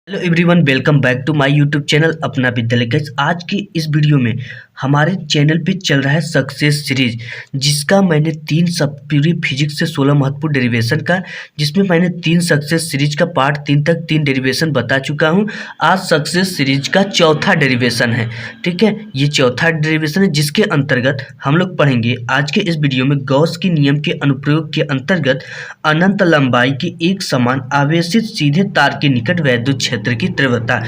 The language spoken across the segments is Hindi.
Hello everyone, welcome back to my YouTube channel Apna Vidyalaya. Guys, आज की इस वीडियो में हमारे चैनल पे चल रहा है सक्सेस सीरीज, जिसका मैंने 3 सब पूरी फिजिक्स से 16 महत्वपूर्ण डेरिवेशन का, जिसमें मैंने 3 सक्सेस सीरीज का पार्ट 3 तक 3 डेरिवेशन बता चुका हूं। आज सक्सेस सीरीज का चौथा डेरिवेशन है। ठीक है, ये चौथा डेरिवेशन है जिसके अंतर्गत हम लोग पढ़ेंगे आज के इस वीडियो में गॉस के नियम के अनुप्रयोग के अंतर्गत अनंत लंबाई के एक समान आवेशित सीधे तार के निकट वैद्युत क्षेत्र की तीव्रता।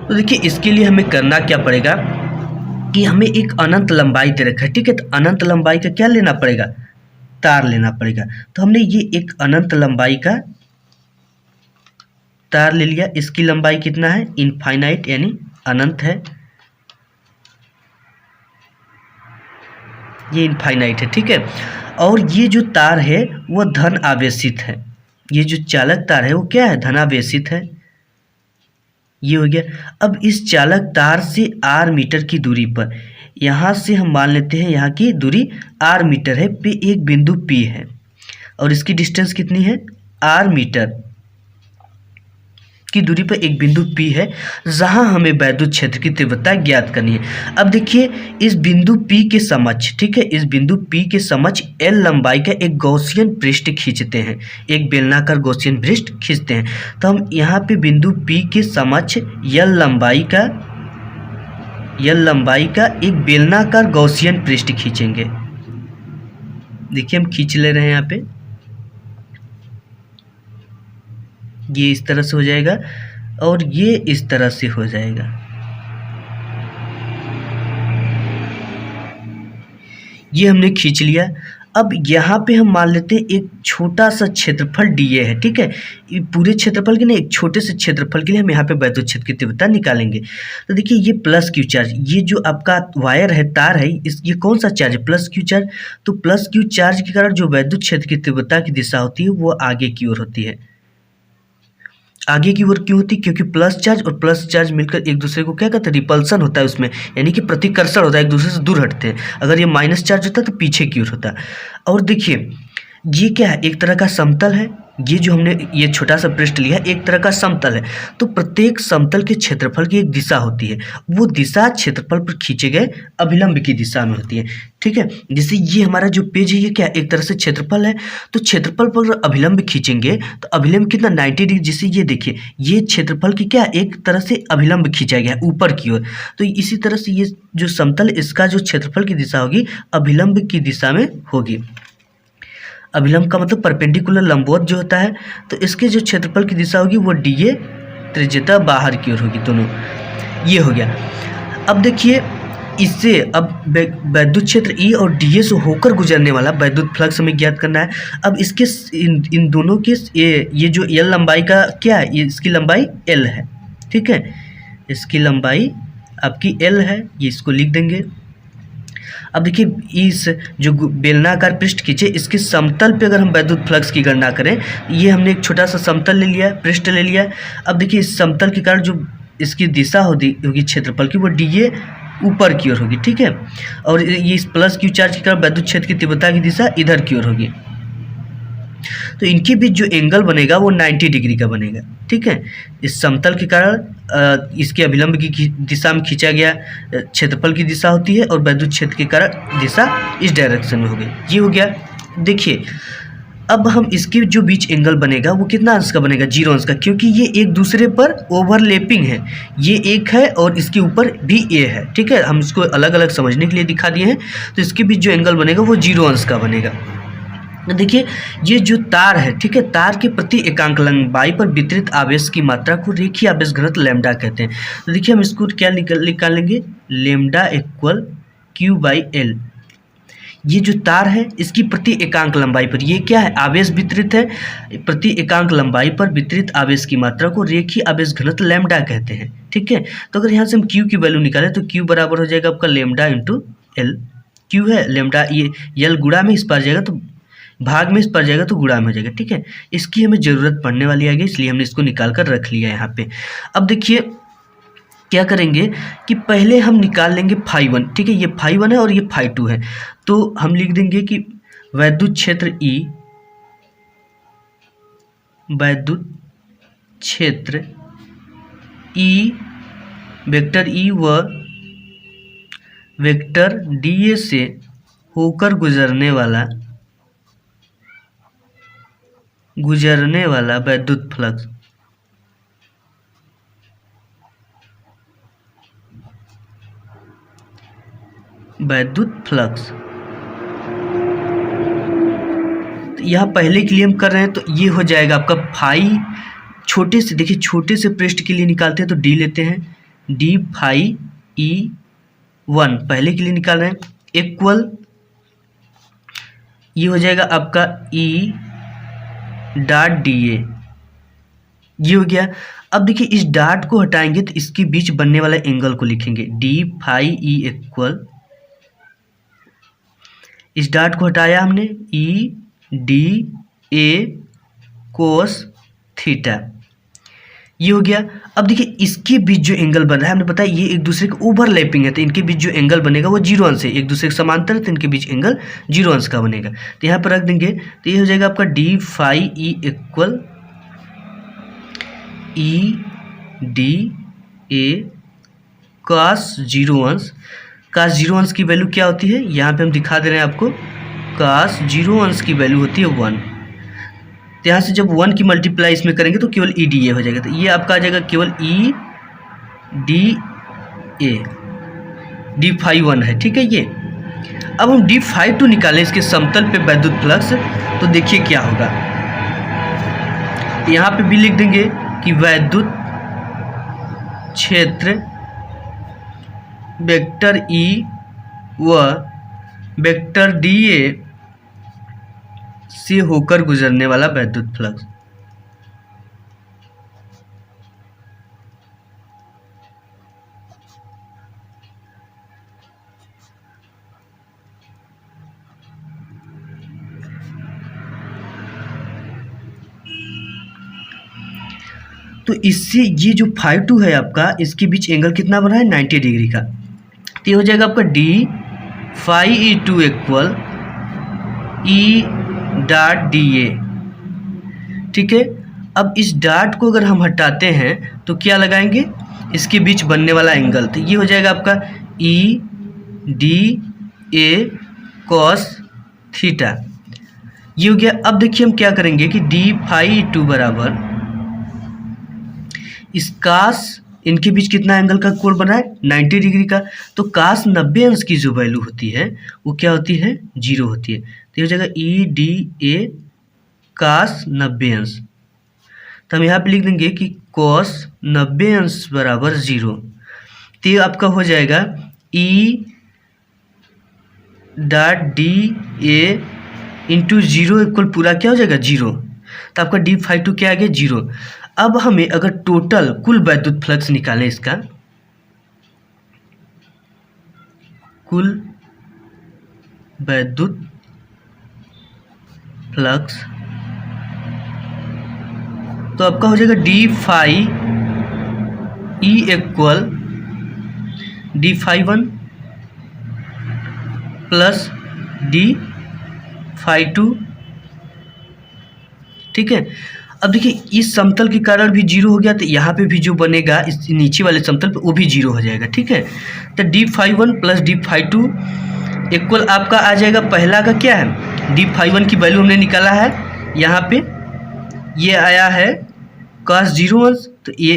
तो देखिए, इसके लिए हमें करना क्या पड़ेगा कि हमें एक अनंत लंबाई दे रखा है। ठीक है, तो अनंत लंबाई का क्या लेना पड़ेगा? तार लेना पड़ेगा। तो हमने ये एक अनंत लंबाई का तार ले लिया। इसकी लंबाई कितना है? इनफाइनाइट यानी अनंत है, ये इनफाइनाइट है। ठीक है, और ये जो तार है वो धन आवेशित है। ये जो चालक तार है वो क्या है? धनावेशित है। ये हो गया। अब इस चालक तार से r मीटर की दूरी पर, यहाँ से हम मान लेते हैं यहाँ की दूरी r मीटर है, पे एक बिंदु P है और इसकी डिस्टेंस कितनी है? r मीटर की दूरी पर एक बिंदु P है, जहां हमें वैद्युत क्षेत्र की तीव्रता ज्ञात करनी है। अब देखिए, इस बिंदु P के समक्ष, ठीक है, इस बिंदु P के समक्ष L लंबाई का एक गॉसियन पृष्ठ खींचते हैं, एक बेलनाकार गॉसियन पृष्ठ खींचते हैं। तो हम यहाँ पे बिंदु P के समक्ष L लंबाई का एक बेलनाकार गॉसियन पृष्ठ खींचेंगे। देखिए, हम खींच ले रहे हैं यहाँ पे, ये इस तरह से हो जाएगा और ये इस तरह से हो जाएगा। ये हमने खींच लिया। अब यहाँ पे हम मान लेते हैं एक छोटा सा क्षेत्रफल dA है। ठीक है, पूरे क्षेत्रफल के नहीं, एक छोटे से क्षेत्रफल के लिए हम यहाँ पे वैद्युत क्षेत्र की तीव्रता निकालेंगे। तो देखिए, ये प्लस क्यू चार्ज, ये जो आपका वायर है, तार है, ये कौन सा चार्ज है? Plus Q charge. तो प्लस क्यू चार्ज के कारण जो वैद्युत क्षेत्र की तीव्रता की दिशा होती है वो आगे की ओर होती है। आगे की ओर क्यों होती है? क्योंकि प्लस चार्ज और प्लस चार्ज मिलकर एक दूसरे को क्या कहते हैं? रिपल्सन होता है उसमें, यानी कि प्रतिकर्षण होता है, एक दूसरे से दूर हटते हैं। अगर ये माइनस चार्ज होता है तो पीछे की ओर होता है। और देखिए, ये क्या है? एक तरह का समतल है। ये जो हमने ये छोटा सा पृष्ठ लिया है, एक तरह का समतल है। तो प्रत्येक समतल के क्षेत्रफल की एक दिशा होती है, वो दिशा क्षेत्रफल पर खींचे गए अभिलंब की दिशा में होती है। ठीक है, जैसे ये हमारा जो पेज है, ये क्या, एक तरह से क्षेत्रफल है। तो क्षेत्रफल पर अभिलंब खींचेंगे तो अभिलंब कितना? 90 डिग्री। जैसे ये देखिए, ये क्षेत्रफल की क्या, एक तरह से अभिलंब खींचा गया है ऊपर की ओर। तो इसी तरह से ये जो समतल, इसका जो क्षेत्रफल की दिशा होगी अभिलंब की दिशा में होगी। अभिलंब का मतलब परपेंडिकुलर, लंबवत जो होता है। तो इसके जो क्षेत्रफल की दिशा होगी वो dA, त्रिज्यता बाहर की ओर होगी, दोनों। ये हो गया। अब देखिए, इससे अब वैद्युत क्षेत्र E और dA से होकर गुजरने वाला वैद्युत फ्लक्स हमें ज्ञात करना है। अब इसके इन दोनों के ये जो L लंबाई का क्या है? ये इसकी लंबाई L है। ठीक है, इसकी लंबाई आपकी L है, ये इसको लिख देंगे। अब देखिए, इस जो बेलनाकार पृष्ठ खींचे, इसके समतल पे अगर हम वैद्युत फ्लक्स की गणना करें, ये हमने एक छोटा सा समतल ले लिया, पृष्ठ ले लिया। अब देखिए, इस समतल के कारण जो इसकी दिशा होगी क्षेत्रफल की, वो dA ऊपर की ओर होगी। ठीक है, और ये इस प्लस क्यू चार्ज के कारण वैद्युत क्षेत्र की तीव्रता की दिशा इधर की ओर होगी। तो इनके बीच जो एंगल बनेगा वो 90 डिग्री का बनेगा। ठीक है, इस समतल के कारण इसके अभिलंब की दिशा में खींचा गया क्षेत्रफल की दिशा होती है और वैद्युत क्षेत्र के कारण दिशा इस डायरेक्शन में हो गई। ये हो गया। देखिए, अब हम इसके जो बीच एंगल बनेगा वो कितना अंश का बनेगा? 0 अंश का, क्योंकि ये एक दूसरे पर ओवरलैपिंग है। ये एक है और इसके ऊपर भी A है। ठीक है, हम इसको अलग अलग समझने के लिए दिखा दिए हैं। तो इसके बीच जो एंगल बनेगा वो 0 अंश का बनेगा। देखिए, ये जो तार है, ठीक है, तार के प्रति एकांक लंबाई पर वितरित आवेश की मात्रा को रेखीय आवेश घनत्व लैम्डा कहते हैं। तो देखिए, हम इसको क्या निकालेंगे? Lambda equal Q/L। ये जो तार है, इसकी प्रति एकांक लंबाई पर, ये क्या है? आवेश वितरित है। प्रति एकांक लंबाई पर वितरित आवेश की मात्रा को रेखीय आवेश घनत्व लैम्डा कहते हैं। ठीक है, तो अगर यहाँ से हम Q की वैल्यू निकालें तो Q बराबर हो जाएगा आपका लैम्डा इंटू L। Q है लैम्डा, ये L गुणा में इस पर जाएगा तो भाग में, इस पर जाएगा तो गुणा में हो जाएगा। ठीक है, इसकी हमें ज़रूरत पड़ने वाली है, इसलिए हमने इसको निकाल कर रख लिया यहाँ पे। अब देखिए, क्या करेंगे कि पहले हम निकाल लेंगे φ1। ठीक है, ये φ1 है और ये φ2 है। तो हम लिख देंगे कि वैद्युत क्षेत्र E, वैद्युत क्षेत्र ई वेक्टर ई व वेक्टर डी ए से होकर गुजरने वाला वैद्युत फ्लक्स यहाँ पहले के लिए हम कर रहे हैं तो ये हो जाएगा आपका फाई। छोटे से देखिए, छोटे से पृष्ठ के लिए निकालते हैं तो डी लेते हैं, डी फाई ई 1 पहले के लिए निकाल रहे हैं, इक्वल ये हो जाएगा आपका ई डॉट डी ए। ये हो गया। अब देखिए इस डॉट को हटाएंगे तो इसके बीच बनने वाला एंगल को लिखेंगे, डी फाई ई इक्वल, इस डॉट को हटाया हमने, ई डी ए कोस थीटा। ये हो गया। अब देखिए इसके बीच जो एंगल बन रहा है, हमने बताया ये एक दूसरे के ओवरलैपिंग है, तो इनके बीच जो एंगल बनेगा वो 0 अंश है, एक दूसरे के समांतर है तो इनके बीच एंगल 0 अंश का बनेगा। तो यहाँ पर रख देंगे तो ये हो जाएगा आपका d phi E equal E d A cos 0 अंश। कॉस 0 अंश की वैल्यू क्या होती है, यहाँ पे हम दिखा दे रहे हैं आपको, कॉस 0 अंश की वैल्यू होती है 1। तो यहाँ से जब 1 की मल्टीप्लाई इसमें करेंगे तो केवल ई डी ए हो जाएगा, तो ये आपका आ जाएगा केवल E d A, d phi 1 है, ठीक है ये। अब हम डी फाई 2 निकालें इसके समतल पे वैद्युत फ्लक्स, तो देखिए क्या होगा, यहाँ पे भी लिख देंगे कि वैद्युत क्षेत्र वेक्टर ई व वेक्टर डी ए से होकर गुजरने वाला वैद्युत फ्लक्स। तो इससे ये जो फाई 2 है आपका, इसके बीच एंगल कितना बना है, 90 डिग्री का। तो ये हो जाएगा आपका d phi E 2 equal E dot d A, ठीक है। अब इस डॉट को अगर हम हटाते हैं तो क्या लगाएंगे, इसके बीच बनने वाला एंगल, तो ये हो जाएगा आपका ई डी ए कॉस थीटा। ये हो गया। अब देखिए हम क्या करेंगे कि डी फाई 2 बराबर इस कास, इनके बीच कितना एंगल का कोण बना है, 90 डिग्री का। तो कास 90 अंश की जो वैल्यू होती है वो क्या होती है, 0 होती है। तो ये हो जाएगा ई डी ए कास 90 अंश। तो हम यहाँ पे लिख देंगे कि कॉस 90 अंश बराबर 0। तो ये आपका हो जाएगा ई डॉट डी ए इंटू 0 इक्वल पूरा क्या हो जाएगा, 0। तो आपका डी फाई 2 क्या आ गया, 0। अब हमें अगर टोटल कुल वैद्युत फ्लक्स निकालें, इसका कुल वैद्युत फ्लक्स, तो आपका हो जाएगा d phi E equal d phi 1 plus d phi 2, ठीक है। अब देखिए इस समतल के कारण भी 0 हो गया, तो यहाँ पे भी जो बनेगा इस नीचे वाले समतल पे वो भी 0 हो जाएगा, ठीक है। तो d phi 1 plus d phi 2 equal आपका आ जाएगा, पहला का क्या है, डी फाई 1 की वैल्यू हमने निकाला है, यहाँ पे ये आया है cos 0 अंश, तो ये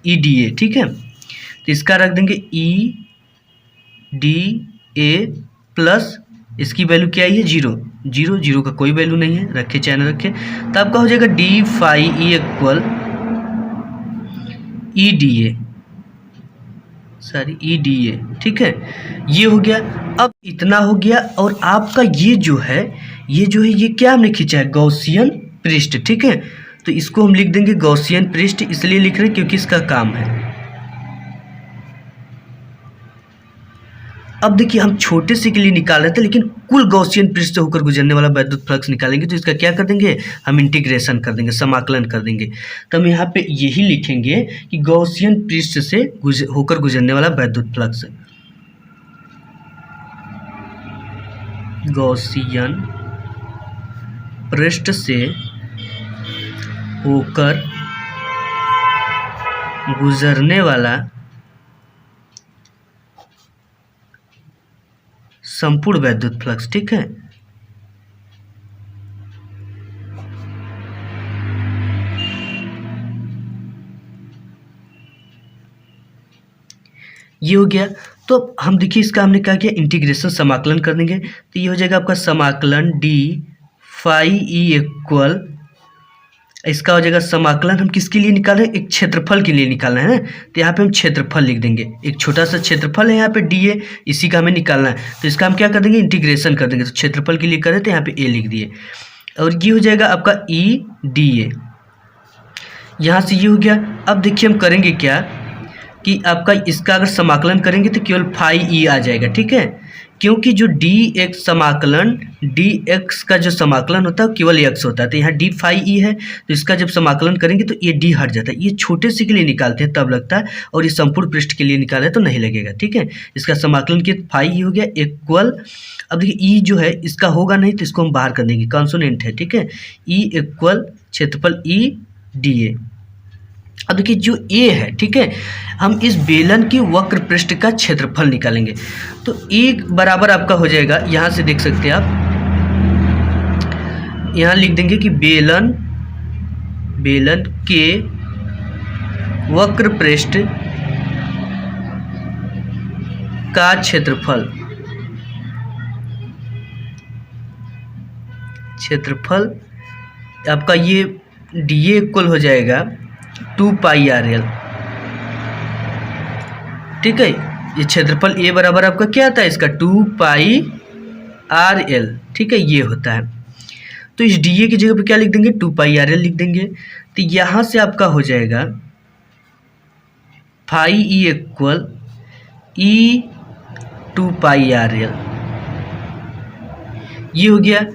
ई डी ए, ठीक है। तो इसका रख देंगे ई डी ए प्लस इसकी वैल्यू क्या आई है, 0 0 0 का कोई वैल्यू नहीं है, रखे चाहे ना रखे। तो आपका हो जाएगा d phi E equal E d A, sorry E d A, ठीक है। ये हो गया। अब इतना हो गया, और आपका ये जो है ये क्या हमने खींचा है, गॉसियन पृष्ठ, ठीक है। तो इसको हम लिख देंगे गॉसियन पृष्ठ, इसलिए लिख रहे हैं क्योंकि इसका काम है। अब देखिए हम छोटे से के लिए निकाल रहे थे, लेकिन कुल गॉसियन पृष्ठ से होकर गुजरने वाला वैद्युत फ्लक्स निकालेंगे, तो इसका क्या कर देंगे, हम इंटीग्रेशन कर देंगे, समाकलन कर देंगे। तो हम यहाँ पे यही लिखेंगे कि गॉसियन पृष्ठ से होकर गुजरने वाला वैद्युत फ्लक्स, गॉसियन पृष्ठ से होकर गुजरने वाला संपूर्ण वैद्युत फ्लक्स, ठीक है। ये हो गया। तो अब हम देखिए इसका हमने क्या किया, इंटीग्रेशन समाकलन कर देंगे। तो ये हो जाएगा आपका समाकलन डी फाई ई इक्वल, इसका हो जाएगा समाकलन हम किसके लिए निकाल रहे हैं, एक क्षेत्रफल के लिए निकालना है ना। तो यहाँ पे हम क्षेत्रफल लिख देंगे, एक छोटा सा क्षेत्रफल है यहाँ पे डी ए, इसी का हमें निकालना है। तो इसका हम क्या कर देंगे, इंटीग्रेशन कर देंगे। तो क्षेत्रफल के लिए करें तो यहाँ पे ए लिख दिए, और ये हो जाएगा आपका ई डी ए। यहाँ से ये हो गया। अब देखिए हम करेंगे क्या कि आपका इसका अगर समाकलन करेंगे तो केवल फाई ई आ जाएगा, ठीक है। क्योंकि जो डी एक्स समाकलन, डी एक्स का जो समाकलन होता है केवल एक्स होता है। तो यहाँ डी फाई ई है, तो इसका जब समाकलन करेंगे तो ये डी हट जाता है। ये छोटे से के लिए निकालते हैं तब लगता है, और ये संपूर्ण पृष्ठ के लिए निकाले तो नहीं लगेगा, ठीक है। इसका समाकलन किया फाई ई हो गया इक्वल। अब देखिए ई जो है इसका होगा नहीं, तो इसको हम बाहर कर देंगे, कॉन्सोनेंट है, ठीक है। ई इक्वल क्षेत्रफल ई डी ए। अब देखिए जो ए है, ठीक है, हम इस बेलन की वक्र पृष्ठ का क्षेत्रफल निकालेंगे। तो ए बराबर आपका हो जाएगा, यहाँ से देख सकते हैं आप, यहाँ लिख देंगे कि बेलन के वक्र पृष्ठ का क्षेत्रफल आपका ये डी ए इक्वल हो जाएगा 2 पाई आर एल, ठीक है। ये क्षेत्रफल ए बराबर आपका क्या आता है इसका 2 पाई आर एल, ठीक है, ये होता है। तो इस डी ए की जगह पे क्या लिख देंगे, 2 पाई आर एल लिख देंगे। तो यहाँ से आपका हो जाएगा फाई ई इक्वल ई 2 पाई आर एल, ये हो गया।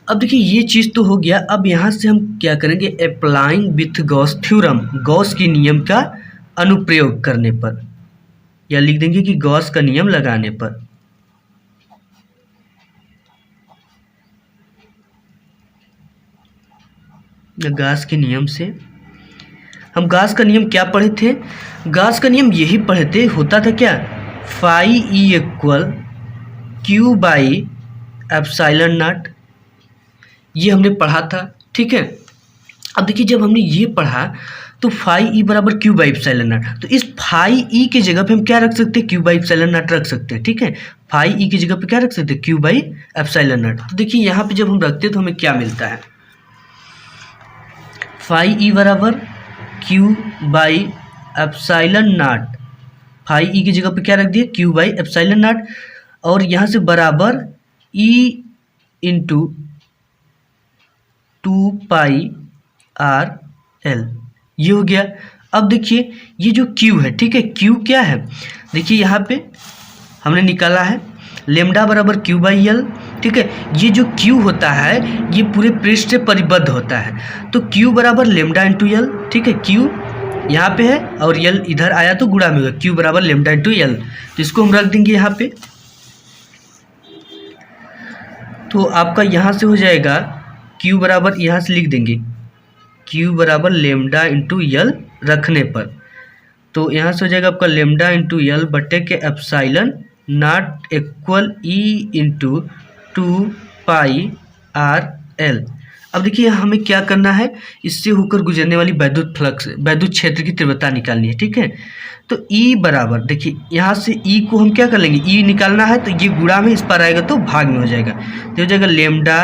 अब देखिए ये चीज़ तो हो गया। अब यहाँ से हम क्या करेंगे, applying with Gauss theorem, Gauss के नियम का अनुप्रयोग करने पर, या लिख देंगे कि गॉस का नियम लगाने पर। गॉस के नियम से हम गॉस का नियम क्या पढ़े थे, गॉस का नियम यही पढ़े थे, होता था क्या, phi E equal Q by epsilon naught, ये हमने पढ़ा था, ठीक है। अब देखिए जब हमने ये पढ़ा तो फाई ई बराबर क्यू बाई एप्सिलॉन नॉट, तो इस फाई ई के जगह पे हम क्या रख सकते हैं, क्यू बाई एप्सिलॉन नॉट रख सकते हैं, ठीक है। फाई ई की जगह पे क्या रख सकते हैं, क्यू बाई एप्सिलॉन नॉट। तो देखिए यहाँ पे जब हम रखते हैं तो हमें क्या मिलता है, फाई ई बराबर Q by epsilon naught, phi E की जगह पे क्या रख दिए, क्यू बाई एप्सिलॉन नॉट, और यहाँ से बराबर ई इंटू 2 पाई आर एल, ये हो गया। अब देखिए ये जो Q है, ठीक है, Q क्या है, देखिए यहाँ पे हमने निकाला है लेमडा बराबर Q बाई एल, ठीक है। ये जो Q होता है ये पूरे पृष्ठ से परिबद्ध होता है, तो Q बराबर लेमडा इंटू एल, ठीक है। Q यहाँ पे है और एल इधर आया तो गुणा में होगा, Q बराबर लेमडा इंटू एल, तो इसको हम रख देंगे यहाँ पे। तो आपका यहाँ से हो जाएगा Q बराबर, यहाँ से लिख देंगे Q बराबर लेमडा इंटू एल रखने पर, तो यहाँ से हो जाएगा आपका लेमडा इंटू एल बटे के epsilon not equal E into 2 pi R L. अब देखिए हमें क्या करना है, इससे होकर गुजरने वाली वैद्युत फ्लक्स, वैद्युत क्षेत्र की तीव्रता निकालनी है, ठीक है। तो E बराबर, देखिए यहाँ से E को हम क्या कर लेंगे, E निकालना है तो ये गुणा में इस पर आएगा तो भाग में हो जाएगा, तो हो जाएगा lambda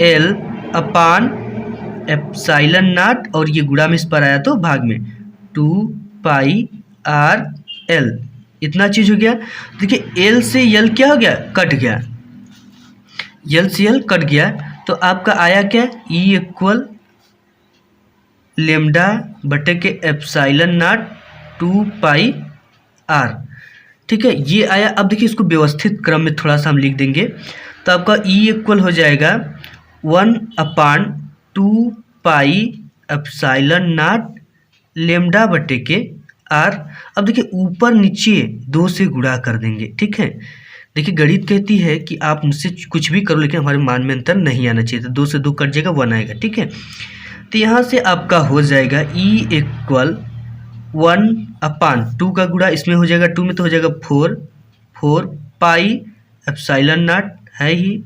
L upon epsilon not, और ये गुणा में इस पर आया तो भाग में 2 पाई आर एल, इतना चीज़ हो गया। देखिए एल से एल क्या हो गया, कट गया, एल से एल कट गया, तो आपका आया क्या, E इक्वल लेमडा बटे के एप्सिलॉन नॉट 2 पाई आर, ठीक है, ये आया। अब देखिए इसको व्यवस्थित क्रम में थोड़ा सा हम लिख देंगे, तो आपका E इक्वल हो जाएगा 1 अपान 2 पाई एप्सिलॉन नॉट लेमडा बटे के आर। अब देखिए ऊपर नीचे 2 से गुणा कर देंगे, ठीक है। देखिए गणित कहती है कि आप मुझसे कुछ भी करो लेकिन हमारे मान में अंतर नहीं आना चाहिए, तो 2 से 2 कट जाएगा, 1 आएगा, ठीक है। तो यहाँ से आपका हो जाएगा E इक्वल 1/2 का गुणा इसमें हो जाएगा 2 में तो हो जाएगा 4 पाई एप्सिलॉन नॉट है ही,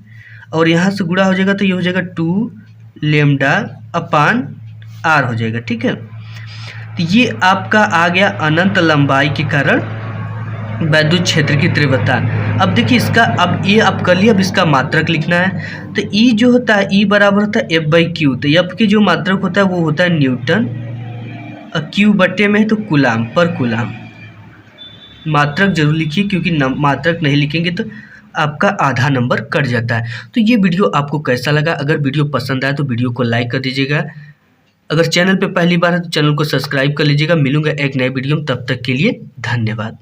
और यहाँ से गुणा हो जाएगा तो ये हो जाएगा 2 लैम्डा अपान r हो जाएगा। ठीक है, तो ये आपका आ गया अनंत लंबाई के कारण वैद्युत क्षेत्र की तीव्रता। अब देखिए इसका, अब ये आप कर लिया, अब इसका मात्रक लिखना है। तो ई जो होता है, ई बराबर होता है F/Q। तो एफ की जो मात्रक होता है वो होता है न्यूटन, और क्यू बट्टे में है तो कूलाम पर कूलाम। मात्रक जरूर लिखिए, क्योंकि मात्रक नहीं लिखेंगे तो आपका आधा नंबर कट जाता है। तो ये वीडियो आपको कैसा लगा? अगर वीडियो पसंद आए तो वीडियो को लाइक कर दीजिएगा। अगर चैनल पे पहली बार है तो चैनल को सब्सक्राइब कर लीजिएगा। मिलूंगा एक नए वीडियो में, तब तक के लिए धन्यवाद।